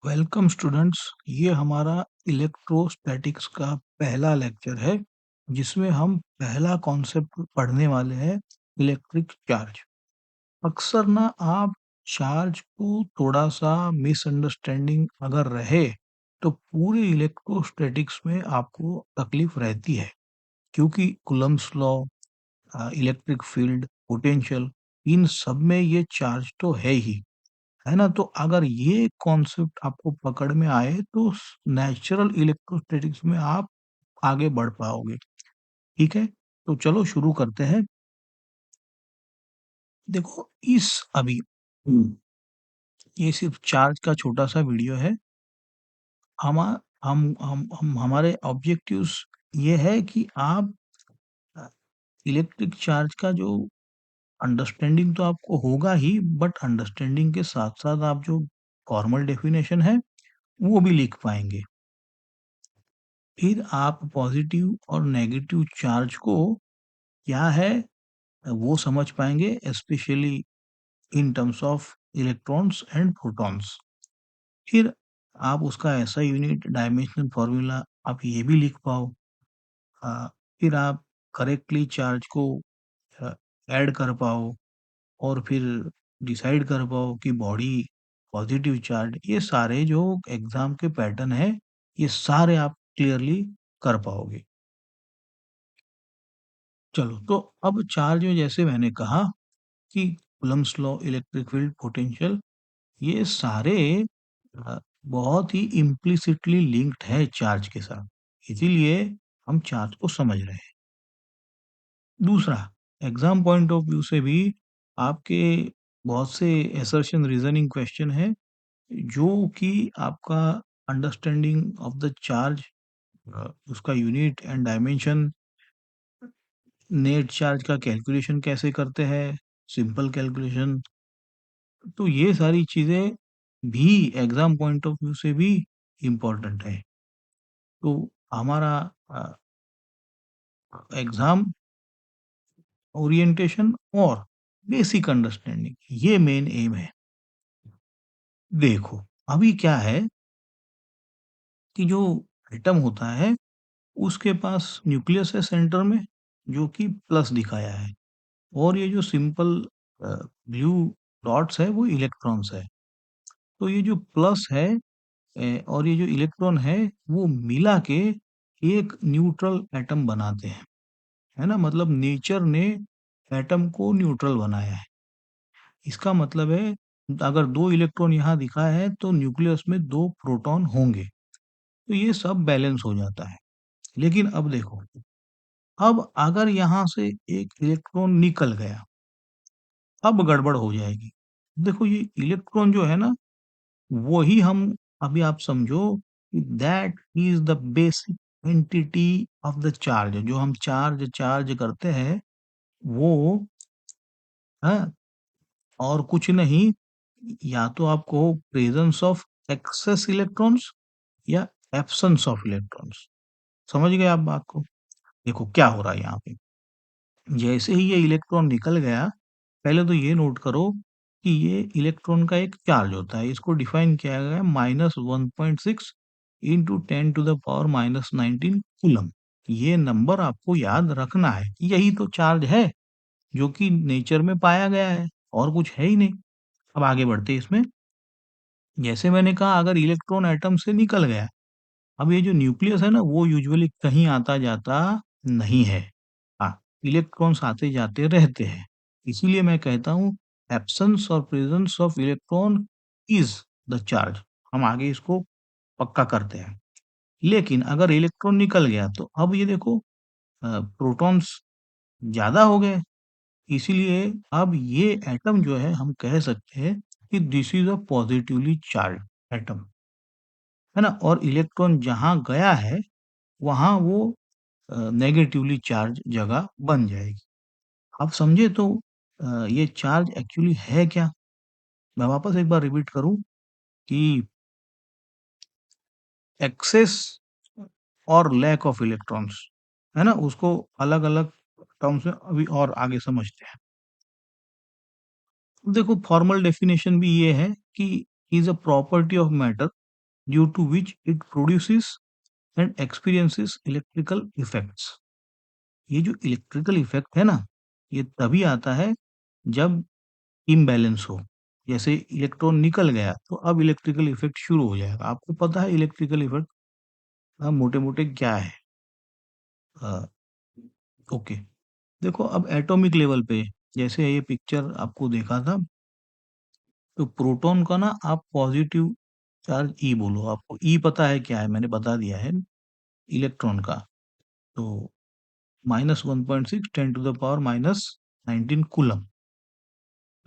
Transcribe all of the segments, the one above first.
Welcome students. ये हमारा electrostatics का पहला लेक्चर है जिसमें हम पहला कॉन्सेप्ट पढ़ने वाले हैं, इलेक्ट्रिक चार्ज। अक्सर ना आप चार्ज को थोड़ा सा मिसअंडरस्टैंडिंग अगर रहे तो पूरे इलेक्ट्रोस्टैटिक्स में आपको तकलीफ रहती है, क्योंकि Coulomb's law, electric field, potential, इन सब में ये चार्ज तो है ना? तो अगर ये कॉन्सेप्ट आपको पकड़ में आए तो नेचुरल इलेक्ट्रोस्टैटिक्स में आप आगे बढ़ पाओगे। ठीक है? तो चलो शुरू करते हैं। देखो इस अभी ये सिर्फ चार्ज का छोटा सा वीडियो है। हमा हम हमारे ऑब्जेक्टिव्स ये है कि आप इलेक्ट्रिक चार्ज का जो अंडरस्टैंडिंग तो आपको होगा ही, बट अंडरस्टैंडिंग के साथ साथ आप जो फॉर्मल डेफिनेशन है वो भी लिख पाएंगे। फिर आप पॉजिटिव और नेगेटिव चार्ज को क्या है वो समझ पाएंगे, specially in terms of electrons and protons. फिर आप उसका ऐसा यूनिट डायमेंशनल फॉर्मूला आप ये भी लिख पाओ। अ, फिर आप करेक्टली चार्ज को ऐड कर पाओ और फिर डिसाइड कर पाओ कि बॉडी पॉजिटिव चार्ज, ये सारे जो एग्जाम के पैटर्न है ये सारे आप क्लियरली कर पाओगे। चलो तो अब चार्ज में जैसे मैंने कहा कि Coulomb's law, electric field, potential, ये सारे अ, बहुत ही इम्प्लिसिटली लिंक्ड है चार्ज के साथ, इसीलिए हम चार्ज को समझ रहे हैं। दूसरा, एग्जाम पॉइंट ऑफ व्यू से भी आपके बहुत से असर्शन रीजनिंग क्वेश्चन है जो कि आपका अंडरस्टैंडिंग ऑफ द चार्ज, उसका unit and dimension, net charge का कैलकुलेशन कैसे करते हैं, सिंपल कैलकुलेशन, तो ये सारी चीजें भी एग्जाम पॉइंट ऑफ व्यू से भी इम्पोर्टेंट है। तो हमारा एग्जाम ओरिएंटेशन और बेसिक अंडरस्टैंडिंग ये मेन एम है। देखो अभी क्या है कि जो एटम होता है उसके पास न्यूक्लियस है सेंटर में, जो कि प्लस दिखाया है, और ये जो सिंपल ब्लू डॉट्स है वो इलेक्ट्रॉन्स है। तो ये जो प्लस है और ये जो इलेक्ट्रॉन है वो मिला के एक न्यूट्रल एटम बनाते हैं, है ना? मतलब नेचर ने एटम को न्यूट्रल बनाया है। इसका मतलब है अगर दो इलेक्ट्रॉन यहाँ दिखा है तो न्यूक्लियस में दो प्रोटॉन होंगे, तो ये सब बैलेंस हो जाता है। लेकिन अब देखो, अब अगर यहाँ से एक इलेक्ट्रॉन निकल गया, अब गड़बड़ हो जाएगी। देखो ये इलेक्ट्रॉन जो है ना, वही हम, अभी आप समझो कि that is the basic entity of the charge. जो हम चार्ज चार्ज करते हैं वो है और कुछ नहीं, या तो आप कहो प्रेजेंस ऑफ एक्सेस इलेक्ट्रॉन्स या एब्सेंस ऑफ इलेक्ट्रॉन्स। समझ गए आप बात को? देखो क्या हो रहा है यहाँ पे, जैसे ही ये इलेक्ट्रॉन निकल गया, पहले तो ये नोट करो कि ये इलेक्ट्रॉन का एक चार्ज होता है, इसको डिफाइन किया गया है -1.6 into 10 to the power -19 coulomb. ये नंबर आपको याद रखना है, यही तो चार्ज है जो कि नेचर में पाया गया है, और कुछ है ही नहीं। अब आगे बढ़ते हैं इसमें। जैसे मैंने कहा अगर इलेक्ट्रॉन एटम से निकल गया, अब ये जो न्यूक्लियस है ना वो यूजुअली कहीं आता जाता नहीं है। हाँ, इलेक्ट्रॉन्स आते जाते रहते हैं। इसीलिए मैं कहता हूँ एब्सेंस और presence of electron is the charge. हम आगे इसको पक्का करते हैं। लेकिन अगर इलेक्ट्रॉन निकल गया तो अब ये देखो प्रोटॉन्स ज्यादा हो गए, इसीलिए अब ये एटम जो है हम कह सकते हैं कि this is a positively charge atom, है ना? और इलेक्ट्रॉन जहाँ गया है वहाँ वो नेगेटिवली चार्ज जगह बन जाएगी। आप समझे तो ये चार्ज एक्चुअली है क्या? मैं वापस एक बार रिपीट करूँ कि एक्सेस और लैक ऑफ इलेक्ट्रॉन्स, है ना? उसको अलग-अलग टर्म्स में अभी और आगे समझते हैं। देखो फॉर्मल डेफिनेशन भी ये है कि is a property of matter due to which it produces and experiences electrical effects. ये जो इलेक्ट्रिकल इफेक्ट है ना, ये तभी आता है जब इम्बैलेंस हो। जैसे इलेक्ट्रॉन निकल गया तो अब इलेक्ट्रिकल इफेक्ट शुरू हो जाएगा। आपको पता है इलेक्ट्रिकल इफेक्ट मोटे-मोटे क्या है? अ, ओके। देखो अब एटॉमिक लेवल पे जैसे ये पिक्चर आपको देखा था, तो प्रोटॉन का ना आप पॉजिटिव चार्ज ई बोलो। आपको ई पता है क्या है? मैंने बता दिया है। इलेक्ट्रॉन का तो -1.6 10 टू द पावर -19 कूलम्ब।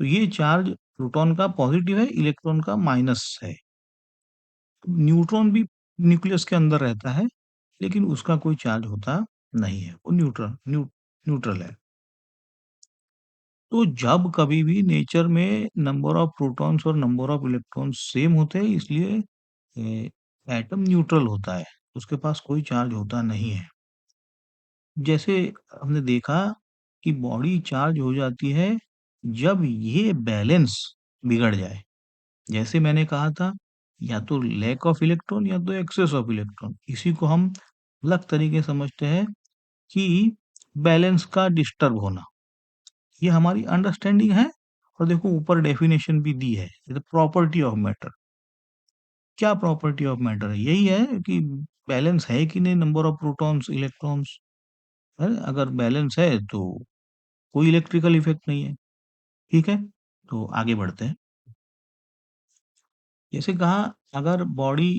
तो ये चार्ज प्रोटॉन का पॉजिटिव है, इलेक्ट्रॉन का माइनस है। न्यूट्रॉन भी न्यूक्लियस के अंदर रहता है, लेकिन उसका कोई चार्ज होता नहीं है। वो न्यूट्रल है। तो जब कभी भी नेचर में नंबर ऑफ प्रोटॉन्स और नंबर ऑफ इलेक्ट्रॉन्स सेम होते हैं, इसलिए एटम न्यूट्रल होता है। उसके पास कोई चार्ज होता नहीं है। जैसे हमने देखा कि बॉडी चार्ज हो जाती है जब ये बैलेंस बिगड़ जाए। जैसे मैंने कहा था, या तो लैक ऑफ इलेक्ट्रॉन या तो एक्सेस ऑफ इलेक्ट्रॉन। इसी को हम अलग तरीके से समझते हैं कि बैलेंस का डिस्टर्ब होना। ये हमारी अंडरस्टैंडिंग है। और देखो ऊपर डेफिनेशन भी दी है, प्रॉपर्टी ऑफ मैटर। क्या प्रॉपर्टी ऑफ मैटर है? यही है कि बैलेंस है कि नहीं, नंबर ऑफ प्रोटॉन्स इलेक्ट्रॉन्स है। अगर बैलेंस है तो कोई इलेक्ट्रिकल इफेक्ट नहीं है। ठीक है, तो आगे बढ़ते हैं। जैसे कहा, अगर बॉडी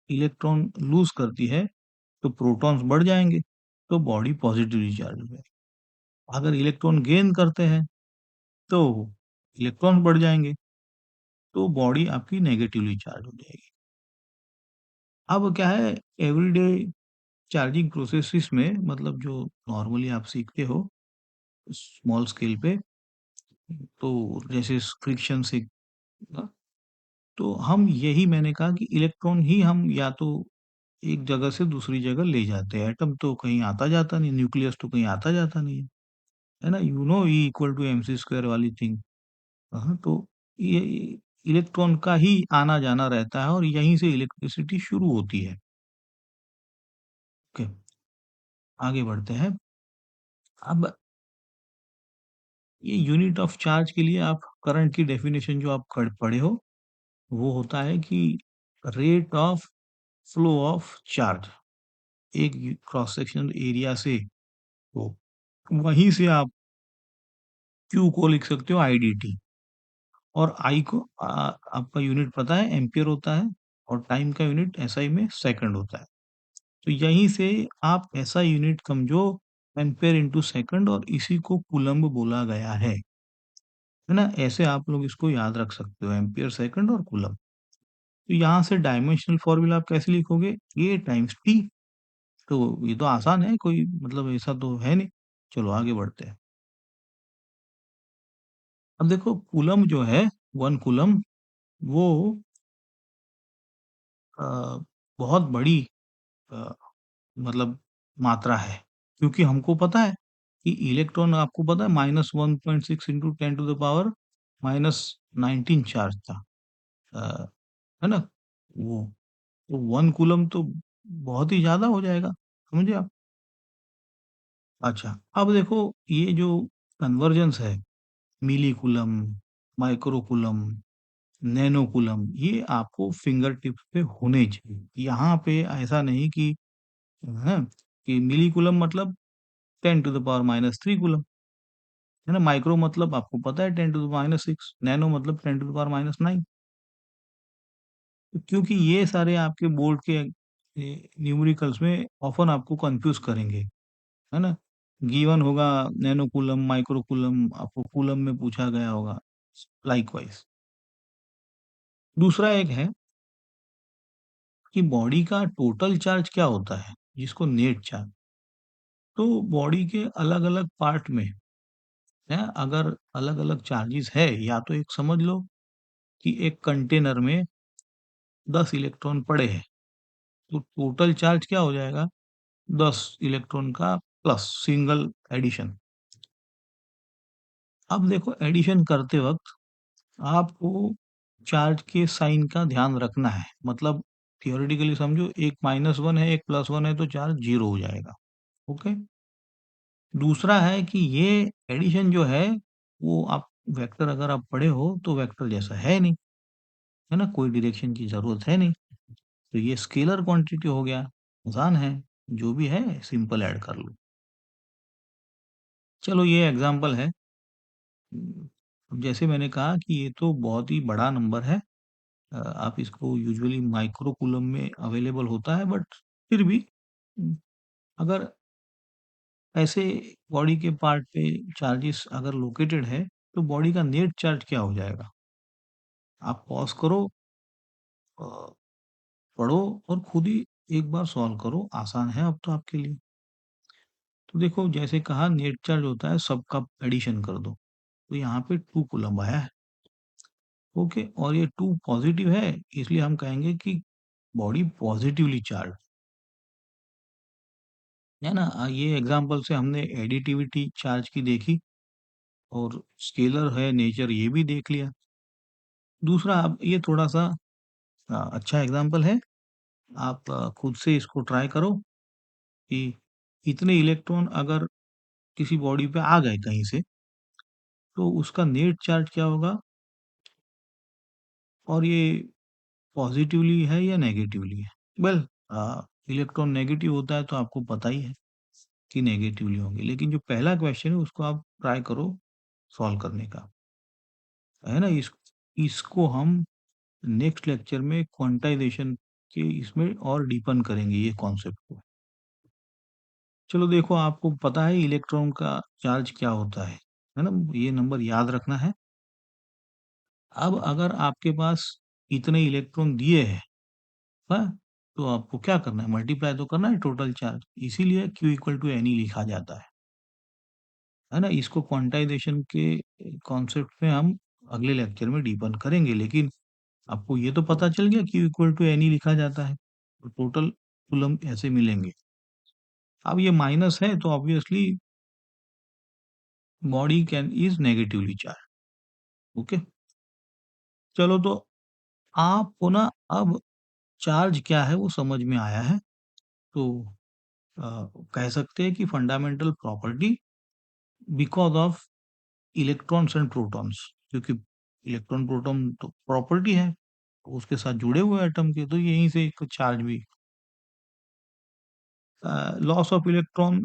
इलेक्ट्रॉन लूज करती है तो प्रोटॉन्स बढ़ जाएंगे, तो बॉडी पॉजिटिवली चार्ज हो जाएगी। अगर इलेक्ट्रॉन गेन करते हैं तो इलेक्ट्रॉन बढ़ जाएंगे, तो बॉडी आपकी नेगेटिवली चार्ज हो जाएगी। अब क्या है, एवरीडे चार्जिंग प्रोसेसेस में, मतलब जो नॉर्मली आप सीखते हो स्मॉल स्केल पे, तो जैसे फ्रिक्शन से ना, तो हम यही मैंने कहा कि इलेक्ट्रॉन ही हम या तो एक जगह से दूसरी जगह ले जाते हैं। एटम तो कहीं आता जाता नहीं, न्यूक्लियस तो कहीं आता जाता नहीं है। है ना? You know E equal to M C square वाली थिंग। हाँ, तो ये इलेक्ट्रॉन का ही आना जाना रहता है और यहीं से इलेक्ट्रिसिटी शुरू होती है। ओके, आगे बढ़ते हैं। अब ये यूनिट ऑफ चार्ज के लिए आप करंट की डेफिनेशन जो आप पढ़े हो, वो होता है कि rate of flow of charge. एक क्रॉस सेक्शनल एरिया से, तो वहीं से आप क्यू को लिख सकते हो आईडीटी। और आई को आपका यूनिट पता है, एम्पियर होता है। और टाइम का यूनिट एसआई में सेकंड होता है। तो यहीं से आप ऐसा यूनिट समझो, एम्पियर इंटू सेकंड, और इसी को कूलम्ब बोला गया है ना? ऐसे आप लोग इसको याद रख सकते हो, एम्पियर सेकंड और कूलम्ब। तो यहाँ से डायमेंशनल फॉर्मूला आप कैसे लिखोगे? ए टाइम्स टी। तो ये तो आसान है, कोई मतलब ऐसा तो है नहीं। चलो आगे बढ़ते हैं। अब देखो कूलम्ब जो है, 1 कूलम्ब, वो अ, बहुत बड़ी अ, मतलब मात्रा है। क्योंकि हमको पता है कि इलेक्ट्रॉन, आपको पता है, -1.6 into 10 to the power -19 charge था। अ, है ना? वो तो 1 कूलम्ब तो बहुत ही ज़्यादा हो जाएगा, समझे आप? अच्छा, अब देखो ये जो कन्वर्जेंस है, milli coulomb, micro coulomb, nano coulomb, ये आपको फिंगर टिप्स पे होने चाहिए। यहाँ पे ऐसा नहीं कि हैं, कि मिली कूलम्ब मतलब 10 टू द पावर -3 कूलम्ब, है ना? माइक्रो मतलब आपको पता है 10 टू द -6, नैनो मतलब 10 टू द पावर -9। क्योंकि ये सारे आपके बोर्ड के न्यूमेरिकल्स में ऑफन आपको कंफ्यूज करेंगे, है ना? गिवन होगा नैनो कूलम्ब, माइक्रो कूलम्ब, आपको कूलम्ब में पूछा गया होगा, लाइकवाइज। दूसरा एक है कि बॉडी का टोटल चार्ज क्या होता है, जिसको नेट चार्ज। तो बॉडी के अलग-अलग पार्ट में, है, अगर अलग-अलग चार्जेस है, या तो एक समझ लो कि एक कंटेनर में 10 इलेक्ट्रॉन पड़े हैं, तो टोटल चार्ज क्या हो जाएगा? 10 इलेक्ट्रॉन का प्लस सिंगल एडिशन। अब देखो एडिशन करते वक़्त आपको चार्ज के साइन का ध्यान रखना है। मतलब थियोरेटिकली समझो, एक -1 है, एक +1 है, तो चार्ज 0 हो जाएगा। ओके? दूसरा है कि ये एडिशन जो है, वो आप वेक्टर अगर आप पढ़े हो, तो वेक्टर जैसा है नहीं, है ना? कोई डायरेक्शन की ज़रूरत है नहीं। तो ये स्केलर क्वांटिटी हो गया, आसान है, जो भी है सिंपल ऐड कर लो। चलो ये एग्ज़ाम्पल है। जैसे मैंने कहा कि ये तो बहुत ही बड़ा नंबर है। आप इसको यूजुअली माइक्रो कूलम में अवेलेबल होता है, बट फिर भी उम, अगर ऐसे बॉडी के पार्ट पे चार्जेस अगर लोकेटेड है, तो बॉडी का नेट चार्ज क्या हो जाएगा? आप पॉज़ करो, अ, पढ़ो और खुद ही एक बार सॉल्व करो, आसान है अब तो आपके लिए। तो देखो, जैसे कहा नेट चार्ज होता है सबका एडिशन कर दो, तो यहाँ पे 2 कूलम्ब आया है, ओके? और ये 2 पॉज़िटिव है, इसलिए हम कहेंगे कि बॉडी पॉज़िटिवली चार्ज, है ना? ये एग्ज़ाम्पल से हमने एडिटिविटी चार्ज की देखी, और स्केलर है नेचर, ये भी देख लिया। दूसरा, अब ये थोड़ा-सा अच्छा एग्ज़ाम्पल है, आप खुद से इसको ट्राई करो कि इतने इलेक्ट्रॉन अगर किसी बॉडी पे आ गए कहीं से, तो उसका नेट चार्ज क्या होगा, और ये पॉज़िटिवली है या नेगेटिवली है? वेल, इलेक्ट्रॉन नेगेटिव होता है तो आपको पता ही है कि नेगेटिवली होंगे, लेकिन जो पहला क्वेश्चन है उसको आप ट्राई करो सॉल्व करने का, है ना? इसको हम नेक्स्ट लेक्चर में क्वांटाइजेशन के इसमें और डीपन करेंगे ये कॉन्सेप्ट को। चलो देखो, आपको पता है इलेक्ट्रॉन का चार्ज क्या होता है ना? ये नंबर याद रखना है। अब अगर आपके पास इतने इलेक्ट्रॉन दिए हैं, हाँ? तो आपको क्या करना है? मल्टीप्लाई तो करना है टोटल चार्ज, इसीलिए Q इक्वल टू Ne लिखा जाता है ना? इसको क्वांटाइजेशन के कॉन्सेप्ट में हम अगले लेक्चर में डीपन करेंगे, लेकिन आपको ये तो पता चल गया Q इक्वल टू Ne लिखा जाता है, तो टोटल कूलम्ब ऐसे मिलेंगे। अब ये माइनस है तो obviously body can is negatively charge, okay? चलो, तो आपको ना अब चार्ज क्या है वो समझ में आया है, तो कह सकते हैं कि fundamental property because of electrons and protons, क्योंकि इलेक्ट्रॉन प्रोटॉन तो प्रॉपर्टी है, उसके साथ जुड़े हुए एटम के, तो यहीं से एक चार्ज भी। Loss of electron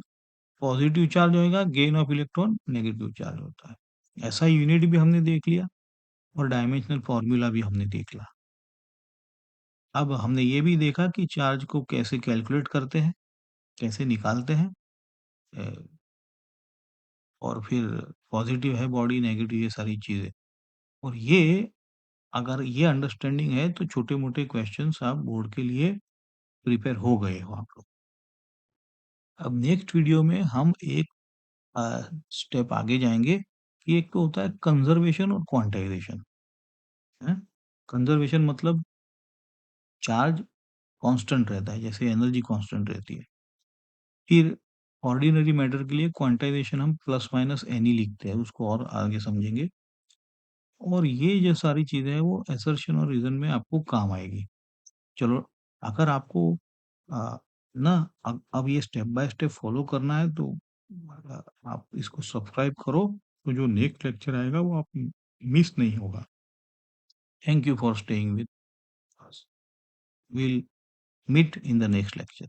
positive charge होएगा, gain of electron negative charge होता है। ऐसा यूनिट भी हमने देख लिया, और डायमेंशनल फॉर्मूला भी हमने देख लिया। अब हमने ये भी देखा कि चार्ज को कैसे कैलकुलेट करते हैं, कैसे निकालते हैं, अ, और फिर पॉजिटिव है बॉडी, नेगेटिव, ये सारी चीज़ें। और ये, अगर ये अंडरस्टैंडिंग है तो छोटे-मोटे क्वेश्चन्स आप बोर्ड के लिए प्रिपेयर हो गए हो आप लोग। अब नेक्स्ट वीडियो में हम एक स्टेप आगे जाएँगे कि एक तो होता है कंज़र्वेशन और क्वांटाइजेशन, हैं? कंज़र्वेशन मतलब चार्ज कांस्टेंट रहता है, जैसे एनर्जी कांस्टेंट रहती है। फिर ऑर्डिनरी मैटर के लिए क्वांटाइजेशन हम प्लस माइनस एन ही लिखते हैं, उसको और आगे समझेंगे। और ये जो सारी चीज़ें हैं वो असर्शन और रीज़न में आपको काम आएगी। चलो, अगर आपको अ, ना अब ये स्टेप बाय स्टेप फॉलो करना है, तो आप इसको सब्सक्राइब करो, तो जो नेक्स्ट लेक्चर आएगा वो आप मिस नहीं होगा। Thank you for staying with us. Will meet in the next lecture.